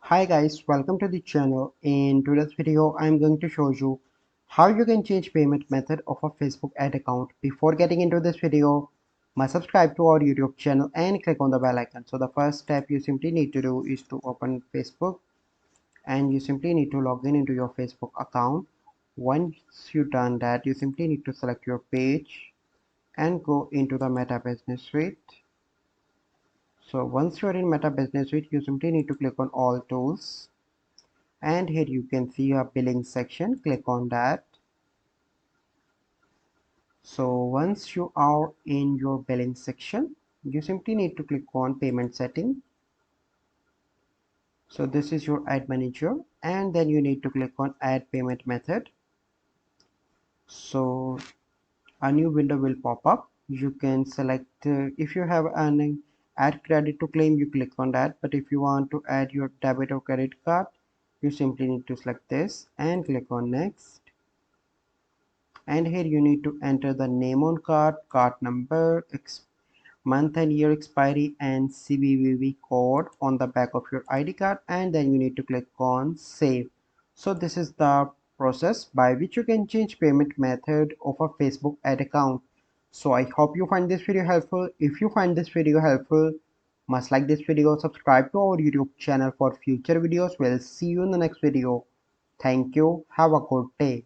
Hi guys, welcome to the channel. In today's video, I'm going to show you how you can change payment method of a Facebook ad account. Before getting into this video, must subscribe to our YouTube channel and click on the bell icon. So the first step you simply need to do is to open Facebook and you simply need to log in into your Facebook account. Once you've done that, you simply need to select your page and go into the Meta Business Suite. So once you're in Meta Business Suite, you simply need to click on all tools. And here you can see a billing section. Click on that. So once you are in your billing section, you simply need to click on payment setting. So this is your ad manager, and then you need to click on add payment method. So a new window will pop up. You can select if you have an add credit to claim, you click on that, but if you want to add your debit or credit card, you simply need to select this and click on next. And here you need to enter the name on card, card number, month and year expiry, and CVV code on the back of your ID card, and then you need to click on save. So this is the process by which you can change payment method of a Facebook ad account. So I hope you find this video helpful. If you find this video helpful, must like this video, subscribe to our YouTube channel for future videos. We'll see you in the next video. Thank you. Have a good day.